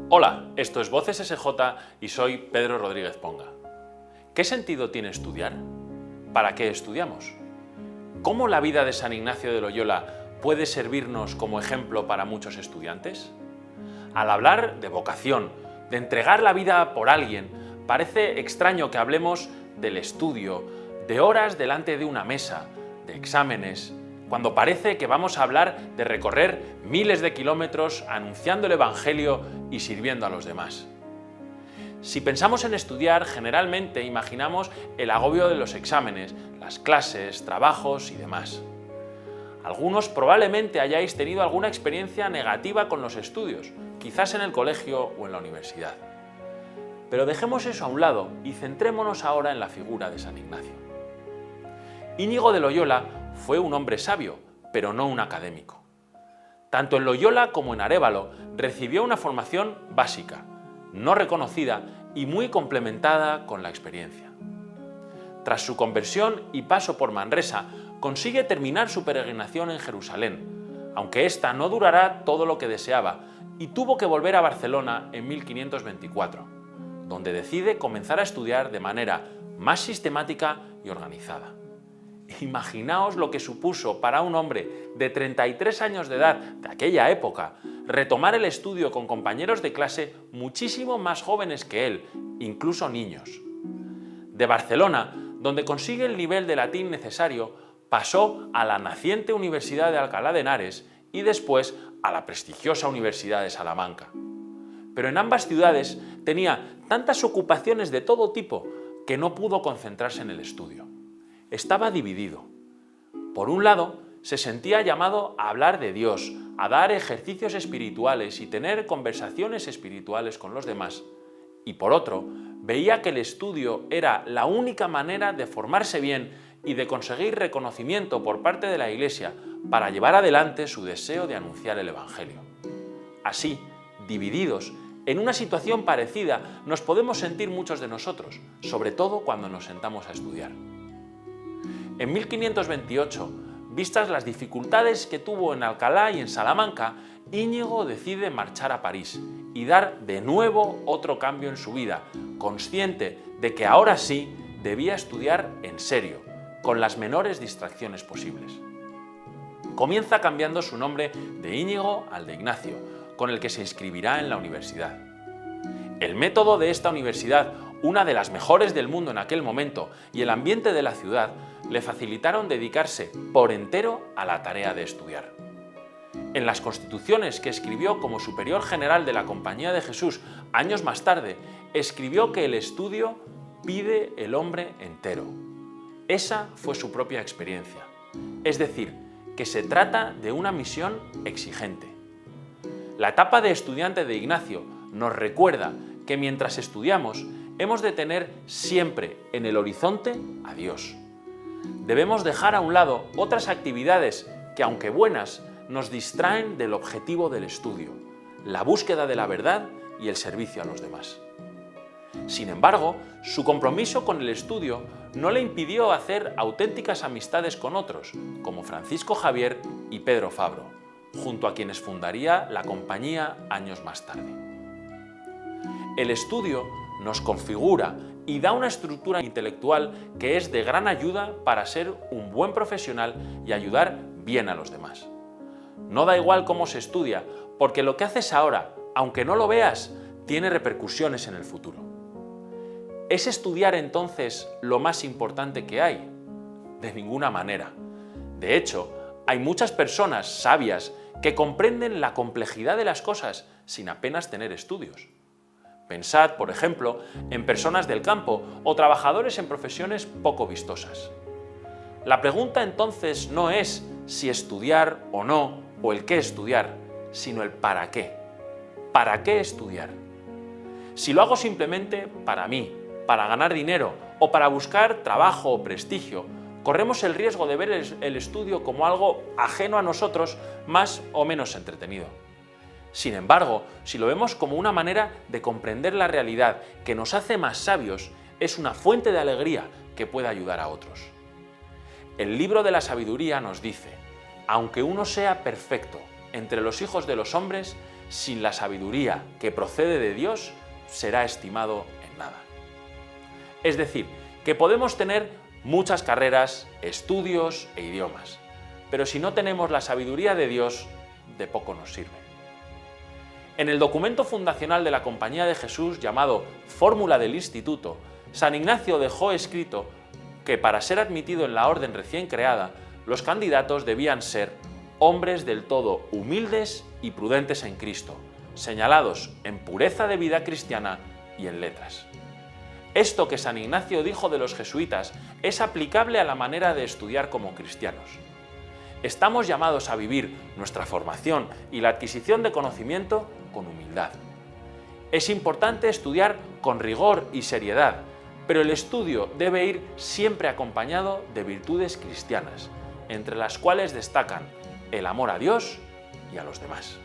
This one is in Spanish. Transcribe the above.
Hola, esto es Voces SJ y soy Pedro Rodríguez Ponga. ¿Qué sentido tiene estudiar? ¿Para qué estudiamos? ¿Cómo la vida de San Ignacio de Loyola puede servirnos como ejemplo para muchos estudiantes? Al hablar de vocación, de entregar la vida por alguien, parece extraño que hablemos del estudio, de horas delante de una mesa, de exámenes, cuando parece que vamos a hablar de recorrer miles de kilómetros anunciando el Evangelio y sirviendo a los demás. Si pensamos en estudiar, generalmente imaginamos el agobio de los exámenes, las clases, trabajos y demás. Algunos probablemente hayáis tenido alguna experiencia negativa con los estudios, quizás en el colegio o en la universidad. Pero dejemos eso a un lado y centrémonos ahora en la figura de San Ignacio. Íñigo de Loyola fue un hombre sabio, pero no un académico. Tanto en Loyola como en Arévalo recibió una formación básica, no reconocida y muy complementada con la experiencia. Tras su conversión y paso por Manresa, consigue terminar su peregrinación en Jerusalén, aunque ésta no durará todo lo que deseaba y tuvo que volver a Barcelona en 1524, donde decide comenzar a estudiar de manera más sistemática y organizada. Imaginaos lo que supuso para un hombre de 33 años de edad de aquella época retomar el estudio con compañeros de clase muchísimo más jóvenes que él, incluso niños. De Barcelona, donde consigue el nivel de latín necesario, pasó a la naciente Universidad de Alcalá de Henares y después a la prestigiosa Universidad de Salamanca. Pero en ambas ciudades tenía tantas ocupaciones de todo tipo que no pudo concentrarse en el estudio. Estaba dividido. Por un lado, se sentía llamado a hablar de Dios, a dar ejercicios espirituales y tener conversaciones espirituales con los demás. Y por otro, veía que el estudio era la única manera de formarse bien y de conseguir reconocimiento por parte de la Iglesia para llevar adelante su deseo de anunciar el Evangelio. Así, divididos, en una situación parecida nos podemos sentir muchos de nosotros, sobre todo cuando nos sentamos a estudiar. En 1528, vistas las dificultades que tuvo en Alcalá y en Salamanca, Íñigo decide marchar a París y dar de nuevo otro cambio en su vida, consciente de que ahora sí debía estudiar en serio, con las menores distracciones posibles. Comienza cambiando su nombre de Íñigo al de Ignacio, con el que se inscribirá en la universidad. El método de esta universidad, una de las mejores del mundo en aquel momento, y el ambiente de la ciudad le facilitaron dedicarse por entero a la tarea de estudiar. En las constituciones que escribió como superior general de la Compañía de Jesús años más tarde, escribió que el estudio pide el hombre entero. Esa fue su propia experiencia, es decir, que se trata de una misión exigente. La etapa de estudiante de Ignacio nos recuerda que mientras estudiamos hemos de tener siempre en el horizonte a Dios. Debemos dejar a un lado otras actividades que, aunque buenas, nos distraen del objetivo del estudio, la búsqueda de la verdad y el servicio a los demás. Sin embargo, su compromiso con el estudio no le impidió hacer auténticas amistades con otros, como Francisco Javier y Pedro Fabro, junto a quienes fundaría la compañía años más tarde. El estudio nos configura y da una estructura intelectual que es de gran ayuda para ser un buen profesional y ayudar bien a los demás. No da igual cómo se estudia, porque lo que haces ahora, aunque no lo veas, tiene repercusiones en el futuro. ¿Es estudiar entonces lo más importante que hay? De ninguna manera. De hecho, hay muchas personas sabias que comprenden la complejidad de las cosas sin apenas tener estudios. Pensad, por ejemplo, en personas del campo o trabajadores en profesiones poco vistosas. La pregunta entonces no es si estudiar o no, o el qué estudiar, sino el para qué. ¿Para qué estudiar? Si lo hago simplemente para mí, para ganar dinero o para buscar trabajo o prestigio, corremos el riesgo de ver el estudio como algo ajeno a nosotros, más o menos entretenido. Sin embargo, si lo vemos como una manera de comprender la realidad que nos hace más sabios, es una fuente de alegría que puede ayudar a otros. El libro de la sabiduría nos dice: aunque uno sea perfecto entre los hijos de los hombres, sin la sabiduría que procede de Dios, será estimado en nada. Es decir, que podemos tener muchas carreras, estudios e idiomas, pero si no tenemos la sabiduría de Dios, de poco nos sirve. En el documento fundacional de la Compañía de Jesús, llamado Fórmula del Instituto, San Ignacio dejó escrito que para ser admitido en la orden recién creada, los candidatos debían ser hombres del todo humildes y prudentes en Cristo, señalados en pureza de vida cristiana y en letras. Esto que San Ignacio dijo de los jesuitas es aplicable a la manera de estudiar como cristianos. Estamos llamados a vivir nuestra formación y la adquisición de conocimiento con humildad. Es importante estudiar con rigor y seriedad, pero el estudio debe ir siempre acompañado de virtudes cristianas, entre las cuales destacan el amor a Dios y a los demás.